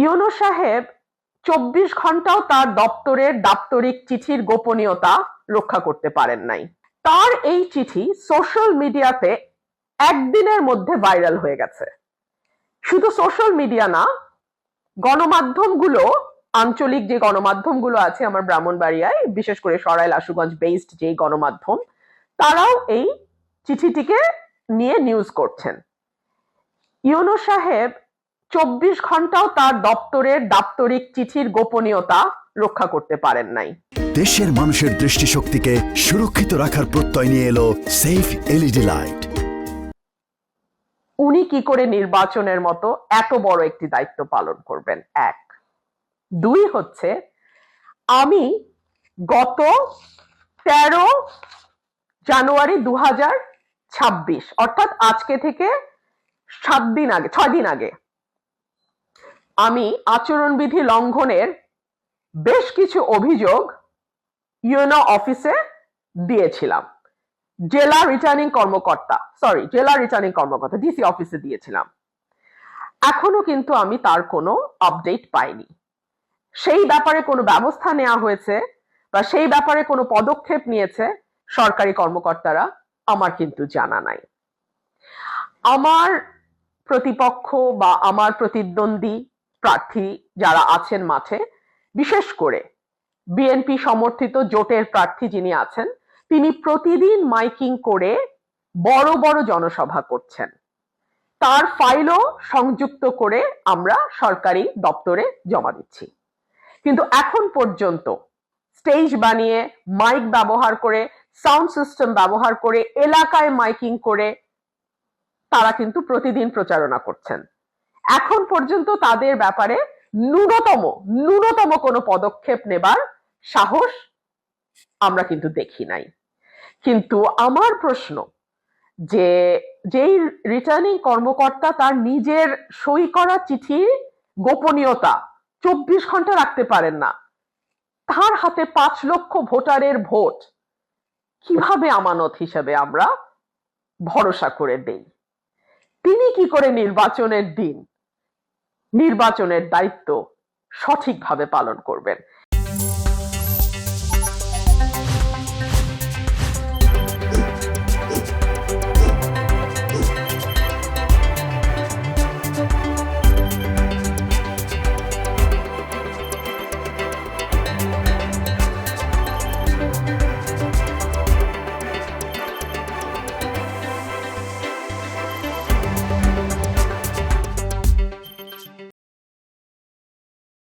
ইউনূস সাহেব ২৪ ঘন্টাও তার দপ্তরের দাপ্তরিক চিঠির গোপনীয়তা রক্ষা করতে পারেন নাই। তার এই চিঠি সোশ্যাল মিডিয়াতে একদিনের মধ্যে ভাইরাল হয়ে গেছে। শুধু সোশ্যাল মিডিয়া না, গণমাধ্যমগুলো, আঞ্চলিক যে গণমাধ্যমগুলো আছে আমার ব্রাহ্মণবাড়িয়ায়, বিশেষ করে সরাইল আশুগঞ্জ বেসড যে গণমাধ্যম, তারাও এই চিঠিটিকে নিয়ে নিউজ করছেন। ইউনূস সাহেব ২৪ ঘন্টাও তার দপ্তরের দাপ্তরিক চিঠির গোপনীয়তা রক্ষা করতে পারেন নাই। দেশের মানুষের দৃষ্টিশক্তিকে সুরক্ষিত রাখার প্রত্যয় নিয়ে এলো সেফ এলইডি লাইট। উনি কি করে নির্বাচনের মতো এত বড় একটি দায়িত্ব পালন করবেন? এক। দুই হচ্ছে, আমি গত ১৩ জানুয়ারি ২০২৬ অর্থাৎ আজকে থেকে ৬ দিন আগে আমি আচরণবিধি লঙ্ঘনের বেশ কিছু অভিযোগ ইউনো অফিসে দিয়েছিলাম। জেলা রিটার্নিং কর্মকর্তা ডিসি অফিসে দিয়েছিলাম। এখনো কিন্তু আমি তার কোনো আপডেট পাইনি। সেই ব্যাপারে কোনো ব্যবস্থা নেওয়া হয়েছে বা সেই ব্যাপারে কোনো পদক্ষেপ নিয়েছে সরকারি কর্মকর্তারা, আমার কিন্তু জানা নাই। আমার প্রতিপক্ষ বা আমার প্রতিদ্বন্দ্বী প্রার্থী যারা আছেন মাঠে, বিশেষ করে বিএনপি সমর্থিত জোটের প্রার্থী যিনি আছেন, তিনি প্রতিদিন মাইকিং করে বড় বড় জনসভা করছেন। তার ফাইলও সংযুক্ত করে আমরা সরকারি দপ্তরে জমা দিচ্ছি। কিন্তু এখন পর্যন্ত স্টেজ বানিয়ে, মাইক ব্যবহার করে, সাউন্ড সিস্টেম ব্যবহার করে, এলাকায় মাইকিং করে তারা কিন্তু প্রতিদিন প্রচারণা করছেন। এখন পর্যন্ত তাদের ব্যাপারে ন্যূনতম কোনো পদক্ষেপ নেবার সাহস আমরা কিন্তু দেখি নাই। কিন্তু আমার প্রশ্ন, যে যেই রিটার্নিং কর্মকর্তা তার নিজের সই করা চিঠির গোপনীয়তা ২৪ ঘন্টা রাখতে পারেন না, তার হাতে ৫ লক্ষ ভোটারের ভোট কিভাবে আমানত হিসেবে আমরা ভরসা করে দেই? তিনি কি করে নির্বাচনের দিন নির্বাচনের দায়িত্ব সঠিকভাবে পালন করবেন?